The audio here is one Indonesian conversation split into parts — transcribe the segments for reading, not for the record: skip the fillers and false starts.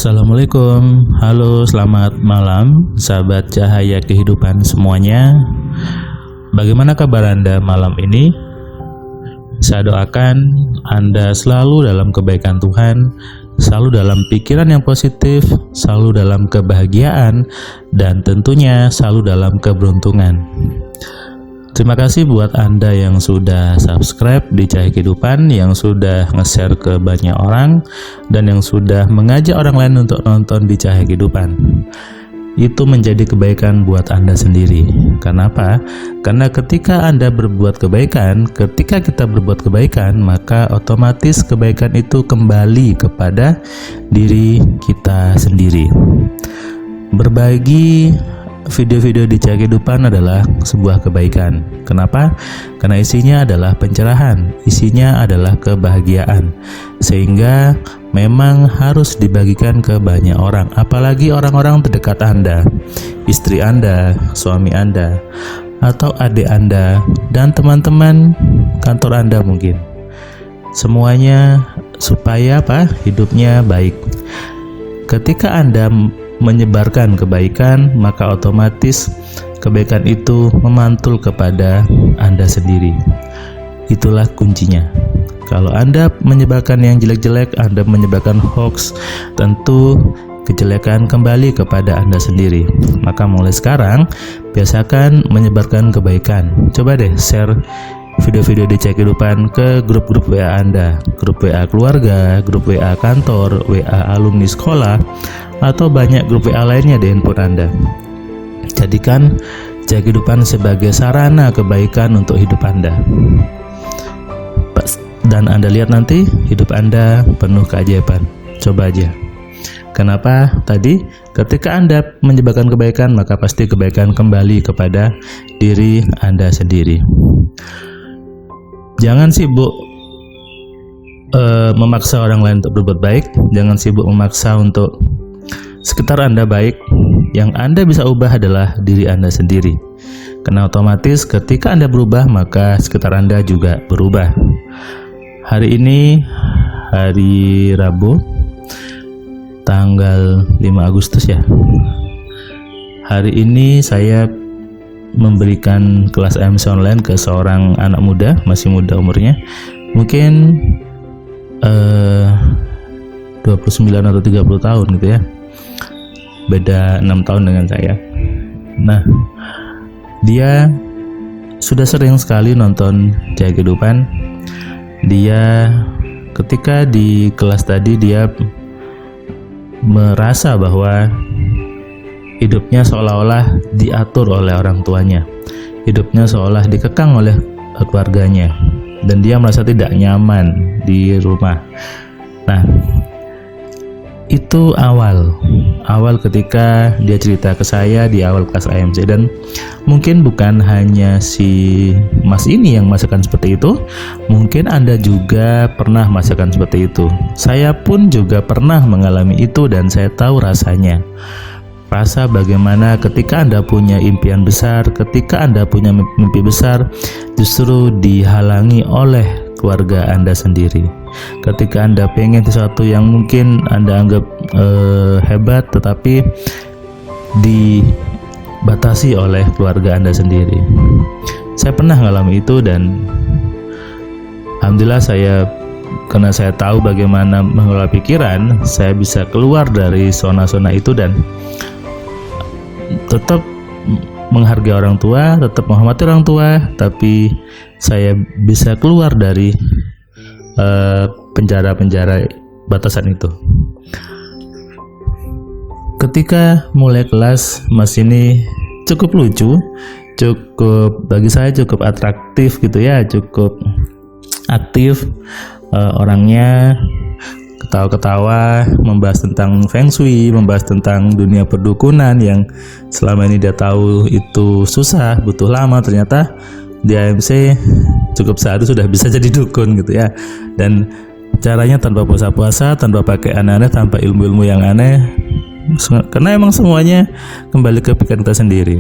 Assalamualaikum, halo selamat malam sahabat cahaya kehidupan semuanya. Bagaimana kabar Anda malam ini? Saya doakan Anda selalu dalam kebaikan Tuhan, selalu dalam pikiran yang positif, selalu dalam kebahagiaan, dan tentunya selalu dalam keberuntungan. Terima kasih buat Anda yang sudah subscribe di Cahaya Kehidupan, yang sudah nge-share ke banyak orang, dan yang sudah mengajak orang lain untuk nonton di Cahaya Kehidupan. Itu menjadi kebaikan buat Anda sendiri. Kenapa? Karena ketika Anda berbuat kebaikan, ketika kita berbuat kebaikan, maka otomatis kebaikan itu kembali kepada diri kita sendiri. Berbagi video-video di Cahaya Kehidupan adalah sebuah kebaikan. Kenapa? Karena isinya adalah pencerahan, isinya adalah kebahagiaan, sehingga memang harus dibagikan ke banyak orang, apalagi orang-orang terdekat Anda, istri Anda, suami Anda, atau adik Anda, dan teman-teman kantor Anda mungkin. Semuanya supaya hidupnya baik. Ketika Anda menyebarkan kebaikan, maka otomatis kebaikan itu memantul kepada Anda sendiri. Itulah kuncinya. Kalau Anda menyebarkan yang jelek-jelek, Anda menyebarkan hoax, tentu kejelekan kembali kepada Anda sendiri. Maka mulai sekarang, biasakan menyebarkan kebaikan. Coba deh share video-video di Cahaya Kehidupan ke grup-grup WA Anda, grup WA keluarga, grup WA kantor, WA alumni sekolah, atau banyak grup WA lainnya di handphone Anda. Jadikan Cahaya Kehidupan sebagai sarana kebaikan untuk hidup Anda. Dan Anda lihat nanti hidup Anda penuh keajaiban. Coba aja. Kenapa? Tadi ketika Anda menyebarkan kebaikan, maka pasti kebaikan kembali kepada diri Anda sendiri. Jangan sibuk memaksa orang lain untuk berbuat baik. Jangan sibuk memaksa untuk sekitar Anda baik. Yang Anda bisa ubah adalah diri Anda sendiri. Karena otomatis ketika Anda berubah, maka sekitar Anda juga berubah. Hari ini hari Rabu, tanggal 5 Agustus ya. Hari ini saya memberikan kelas AMC online ke seorang anak muda, masih muda umurnya, mungkin 29 atau 30 tahun gitu ya, beda 6 tahun dengan saya. Nah, dia sudah sering sekali nonton Cahaya Kehidupan. Dia ketika di kelas tadi, dia merasa bahwa hidupnya seolah-olah diatur oleh orang tuanya, hidupnya seolah dikekang oleh keluarganya, dan dia merasa tidak nyaman di rumah. Nah, itu awal ketika dia cerita ke saya di awal kelas AMC. Dan mungkin bukan hanya si Mas ini yang merasakan seperti itu, mungkin Anda juga pernah merasakan seperti itu. Saya pun juga pernah mengalami itu, dan saya tahu rasanya. Rasa bagaimana ketika Anda punya impian besar, ketika Anda punya mimpi besar, justru dihalangi oleh keluarga Anda sendiri. Ketika Anda pengen sesuatu yang mungkin Anda anggap hebat, tetapi dibatasi oleh keluarga Anda sendiri. Saya pernah mengalami itu, dan alhamdulillah karena saya tahu bagaimana mengelola pikiran, saya bisa keluar dari zona-zona itu dan tetap menghargai orang tua, tetap menghormati orang tua, tapi saya bisa keluar dari penjara-penjara batasan itu. Ketika mulai kelas, Mas ini cukup lucu, bagi saya cukup atraktif gitu ya, cukup aktif, orangnya ketawa-ketawa, membahas tentang Feng Shui, membahas tentang dunia perdukunan yang selama ini dia tahu itu susah, butuh lama. Ternyata di AMC cukup sehari sudah bisa jadi dukun gitu ya. Dan caranya tanpa puasa-puasa, tanpa pakai aneh-aneh, tanpa ilmu-ilmu yang aneh, karena emang semuanya kembali ke pikiran kita sendiri.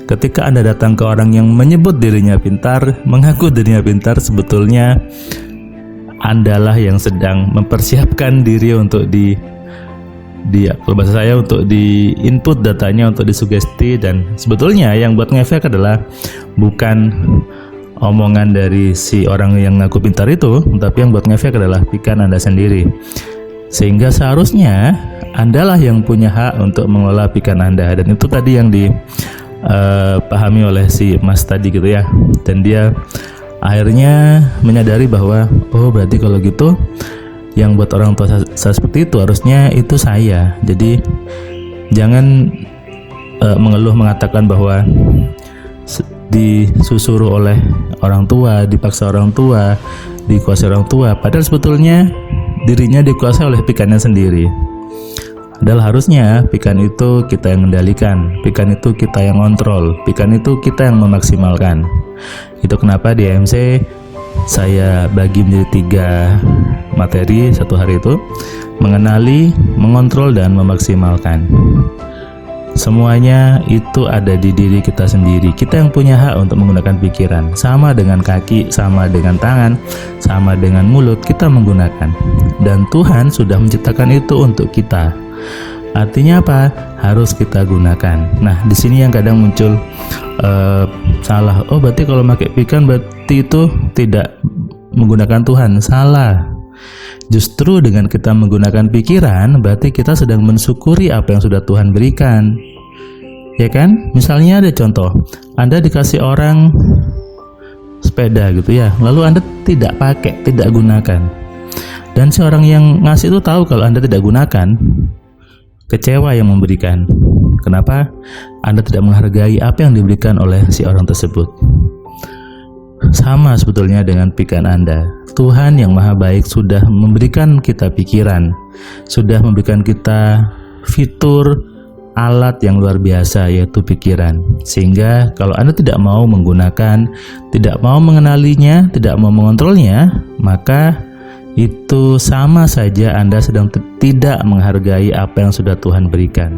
Ketika Anda datang ke orang yang menyebut dirinya pintar, mengaku dirinya pintar, sebetulnya Andalah yang sedang mempersiapkan diri untuk kalau bahasa saya untuk di input datanya, untuk disugesti. Dan sebetulnya yang buat ngefek adalah bukan omongan dari si orang yang ngaku pintar itu, tapi yang buat ngefek adalah pikiran Anda sendiri. Sehingga seharusnya Andalah yang punya hak untuk mengelola pikiran Anda. Dan itu tadi yang dipahami oleh si Mas tadi gitu ya. Dan dia akhirnya menyadari bahwa oh berarti kalau gitu yang buat orang tua saya seperti itu harusnya itu saya. Jadi jangan mengeluh mengatakan bahwa disuruh oleh orang tua, dipaksa orang tua, dikuasai orang tua, padahal sebetulnya dirinya dikuasai oleh pikirannya sendiri. Padahal harusnya pikiran itu kita yang kendalikan, pikiran itu kita yang kontrol, pikiran itu kita yang memaksimalkan. Itu kenapa di AMC saya bagi menjadi 3 materi satu hari itu: mengenali, mengontrol, dan memaksimalkan. Semuanya itu ada di diri kita sendiri. Kita yang punya hak untuk menggunakan pikiran. Sama dengan kaki, sama dengan tangan, sama dengan mulut, kita menggunakan. Dan Tuhan sudah menciptakan itu untuk kita. Artinya apa? Harus kita gunakan. Nah, di sini yang kadang muncul salah. Oh, berarti kalau pakai pikiran berarti itu tidak menggunakan Tuhan. Salah. Justru dengan kita menggunakan pikiran, berarti kita sedang mensyukuri apa yang sudah Tuhan berikan. Ya kan? Misalnya ada contoh, Anda dikasih orang sepeda gitu ya, lalu Anda tidak pakai, tidak gunakan. Dan si orang yang ngasih itu tahu kalau Anda tidak gunakan, kecewa yang memberikan. Kenapa? Anda tidak menghargai apa yang diberikan oleh si orang tersebut. Sama sebetulnya dengan pikiran Anda. Tuhan yang Maha Baik sudah memberikan kita pikiran, sudah memberikan kita fitur alat yang luar biasa, yaitu pikiran. Sehingga kalau Anda tidak mau menggunakan, tidak mau mengenalinya, tidak mau mengontrolnya, maka itu sama saja Anda sedang tidak menghargai apa yang sudah Tuhan berikan.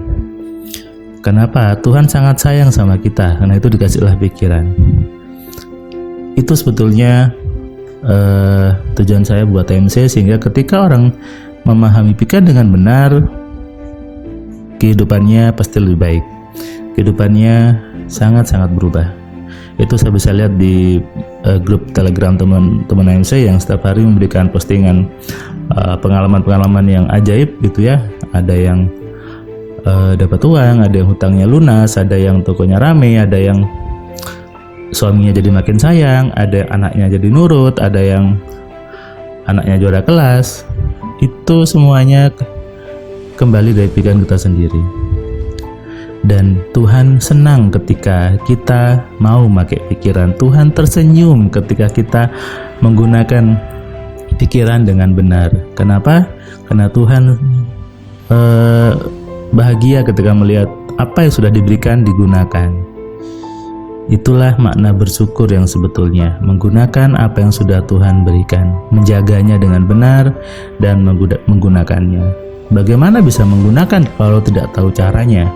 Kenapa? Tuhan sangat sayang sama kita, karena itu dikasihlah pikiran. Itu sebetulnya tujuan saya buat AMC, sehingga ketika orang memahami pikiran dengan benar, kehidupannya pasti lebih baik, kehidupannya sangat-sangat berubah. Itu saya bisa lihat di grup Telegram teman-teman AMC yang setiap hari memberikan postingan pengalaman-pengalaman yang ajaib gitu ya. Ada yang dapat uang, ada yang hutangnya lunas, ada yang tokonya rame, ada yang suaminya jadi makin sayang, ada anaknya jadi nurut, ada yang anaknya juara kelas. Itu semuanya kembali dari pikiran kita sendiri. Dan Tuhan senang ketika kita mau pakai pikiran. Tuhan tersenyum ketika kita menggunakan pikiran dengan benar. Kenapa? Karena Tuhan bahagia ketika melihat apa yang sudah diberikan digunakan. Itulah makna bersyukur yang sebetulnya, menggunakan apa yang sudah Tuhan berikan, menjaganya dengan benar dan menggunakannya. Bagaimana bisa menggunakan kalau tidak tahu caranya?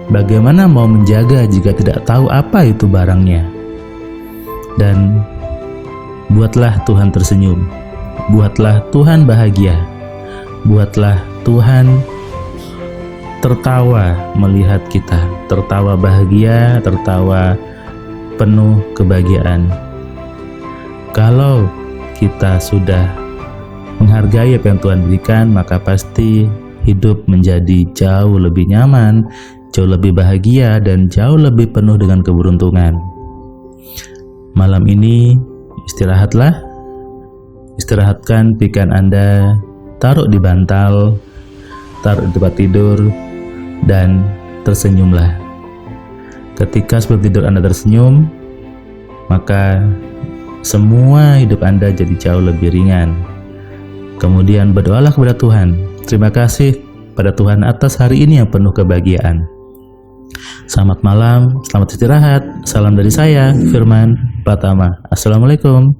Bagaimana mau menjaga jika tidak tahu apa itu barangnya? Dan buatlah Tuhan tersenyum, buatlah Tuhan bahagia, buatlah Tuhan tertawa melihat kita, tertawa bahagia, tertawa penuh kebahagiaan. Kalau kita sudah menghargai apa yang Tuhan berikan, maka pasti hidup menjadi jauh lebih nyaman, jauh lebih bahagia, dan jauh lebih penuh dengan keberuntungan. Malam ini istirahatlah, istirahatkan pikiran Anda, taruh di bantal, taruh di tempat tidur, dan tersenyumlah. Ketika sebelum tidur Anda tersenyum, maka semua hidup Anda jadi jauh lebih ringan. Kemudian berdoalah kepada Tuhan. Terima kasih pada Tuhan atas hari ini yang penuh kebahagiaan. Selamat malam, selamat istirahat. Salam dari saya, Firman Pratama. Assalamualaikum.